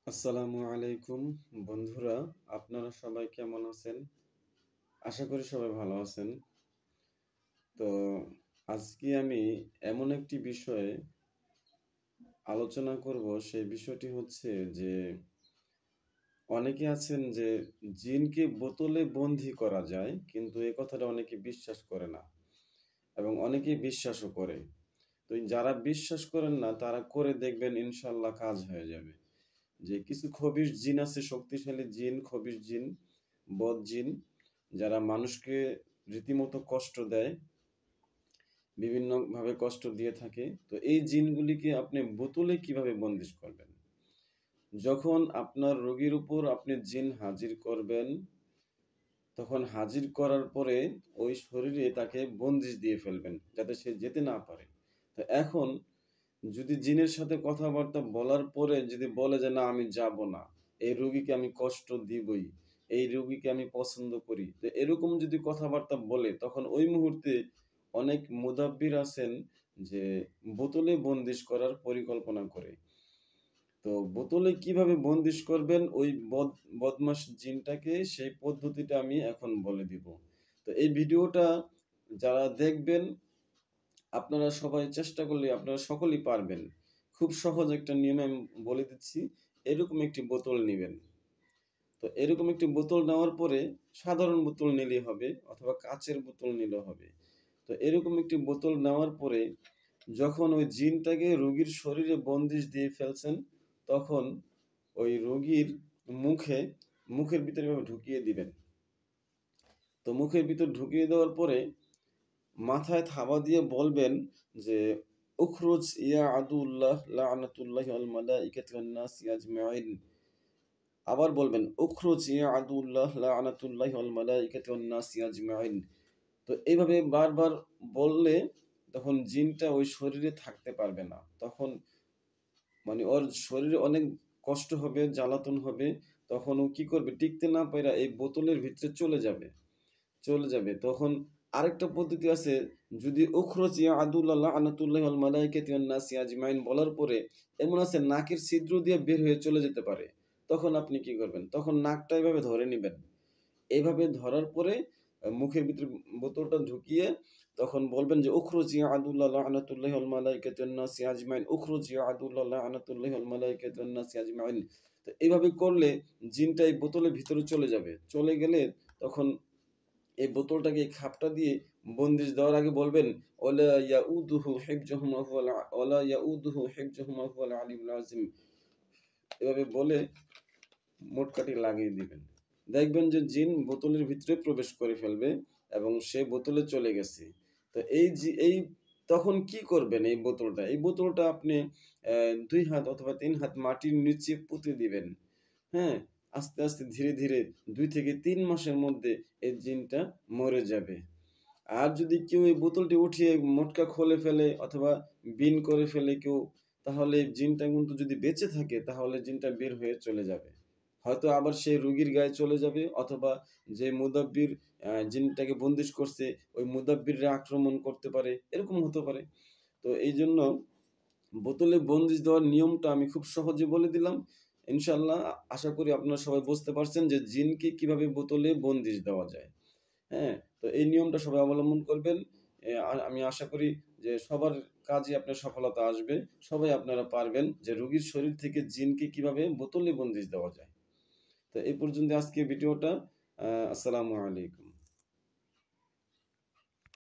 আসসালামু আলাইকুম বন্ধুরা, আপনারা সবাই কেমন আছেন? আশা করি সবাই ভালো আছেন। তো আজকে আমি এমন একটি বিষয়ে আলোচনা করব, সেই বিষয়টি হচ্ছে যে অনেকে আছেন যে জিনকে বোতলে বন্দী করা যায়, কিন্তু এ কথাটা অনেকে বিশ্বাস করে না এবং অনেকেই বিশ্বাসও করে। তো যারা বিশ্বাস করেন না তারা করে দেখবেন, ইনশাআল্লাহ কাজ হয়ে যাবে। যে কিছু খবিশ জিন আছে, শক্তিশালী জিন, খবিশ জিন, বদ জিন, যারা মানুষকে রীতিমতো কষ্ট দেয়, বিভিন্নভাবে কষ্ট দিয়ে থাকে। তো এই জিনগুলিকে আপনি বোতলে কিভাবে বন্দিশ করবেন? যখন আপনার রোগীর উপর আপনি জিন হাজির করবেন, তখন হাজির করার পরে ওই শরীরে তাকে বন্দিশ দিয়ে ফেলবেন, যাতে সে যেতে না পারে। তো এখন যদি জিনের সাথে কথাবার্তা বলার পরে যদি বলে যে না আমি যাব না, এই রোগীকে আমি কষ্ট দিবই, এই রোগীকে আমি পছন্দ করি, তো এরকম যদি কথাবার্তা বলে, তখন ওই মুহূর্তে অনেক মুদাব্বির আছেন যে বোতলে বন্দিশ করার পরিকল্পনা করে। তো বোতলে কিভাবে বন্দিশ করবেন ওই বদমাস জিনটাকে, সেই পদ্ধতিটা আমি এখন বলে দিব। তো এই ভিডিওটা যারা দেখবেন, আপনারা সবাই চেষ্টা করলে আপনারা সকলেই পারবেন। খুব সহজ একটা নিয়ম আমি বলে দিচ্ছি। এরকম একটি বোতল নিবেন। তো এরকম একটি বোতল নেওয়ার পরে, সাধারণ বোতল নিলেই হবে অথবা কাঁচের বোতল নিলেও হবে। তো এরকম একটি বোতল নেওয়ার পরে যখন ওই জিনটাকে রোগীর শরীরে বন্দিশ দিয়ে ফেলছেন, তখন ওই রোগীর মুখে মুখের ভিতরে এভাবে ঢুকিয়ে দিবেন। তো মুখের ভিতর ঢুকিয়ে দেওয়ার পরে মাথায় থাবা দিয়ে বলবেন যে উখরুজ ইয়া আদুল্লাহ লাআনাতুল্লাহি আল মালাইকাতি ওয়ান নাসি আজমাইন। আবার বলবেন উখরুজ ইয়া আদুল্লাহ লাআনাতুল্লাহি আল মালাইকাতি ওয়ান নাসি আজমাইন। তো এইভাবে বারবার বললে তখন জিনটা ওই শরীরে থাকতে পারবে না। তখন মানে ওর শরীরে অনেক কষ্ট হবে, জ্বালাতন হবে। তখন ও কি করবে, টিকতে না পাইরা এই বোতলের ভিতরে চলে যাবে। তখন আরেকটা পদ্ধতি আছে, যদি উখরুজ ইয়া আদুল্লাহ লাআনাতুল্লাহি ওয়াল মালাইকাতি ওয়ান নাসি আজমাইন বলার পরে এমন আছে নাকের ছিদ্র দিয়ে বের হয়ে চলে যেতে পারে, তখন আপনি কি করবেন? তখন নাকটা এভাবে ধরে নিবেন। এভাবে ধরার পরে মুখের ভিতরে বোতলটা ঢুকিয়ে তখন বলবেন যে উখরুজ ইয়া আদুল্লাহ লাআনাতুল্লাহি ওয়াল মালাইকাতি ওয়ান নাসি আজমাইন, উখরুজ ইয়া আদুল্লাহ লাআনাতুল্লাহি ওয়াল মালাইকাতি ওয়ান নাসি আজমাইন। তো এইভাবে করলে জিনটা এই বোতলের ভিতরে চলে যাবে। চলে গেলে তখন এই বোতলটাকে এই খাপটা দিয়ে বন্দিশ দেওয়ার আগে বলবেন ওয়ালা ইয়াউদুহু হিফযুহুমা ওয়ালা ইয়াউদুহু হিফযুহুমা হুয়াল আলিয়্যুল আযীম। এভাবে বলে মোটকাটি লাগিয়ে দিবেন। দেখবেন যে জিন বোতলের ভিতরে প্রবেশ করে ফেলবে এবং সে বোতলে চলে গেছে। তো এই তখন কি করবেন এই বোতলটা? এই বোতলটা আপনি ২ হাত অথবা ৩ হাত মাটির নিচে পুঁতে দিবেন। হ্যাঁ? আস্তে, আস্তে ধীরে, ধীরে ২ থেকে ৩ মাসের মধ্যে এই জিনটা মরে যাবে। আর যদি কেউ এই বোতলটি উঠিয়ে মোটকা খুলে ফেলে অথবা বিন করে ফেলে কেউ, তাহলে জিনটা কিন্তু যদি বেঁচে থাকে তাহলে জিনটা বের হয়ে চলে যাবে। হয়তো আবার সে রোগীর গায়ে চলে যাবে অথবা যে মুদাব্বির জিনটাকে বন্দিশ করছে ওই মুদাব্বিররা আক্রমণ করতে পারে, এরকম হতে পারে। তো এইজন্য বোতলে বন্দিশ দেওয়ার নিয়মটা আমি খুব সহজে বলে দিলাম। ইনশাআল্লাহ আশা করি আপনারা সবাই বুঝতে পারছেন যে জিনকে কিভাবে বোতলে বন্দিশ দেওয়া যায়। হ্যাঁ? তো এই নিয়মটা সবাই অবলম্বন করবেন। আমি আশা করি যে সবার কাজে আপনার সফলতা আসবে। সবাই আপনারা পারবেন যে রোগীর শরীর থেকে জিনকে কিভাবে বোতলে বন্দিশ দেওয়া যায়। তো এই পর্যন্ত আজকে ভিডিওটা। আসসালামু আলাইকুম।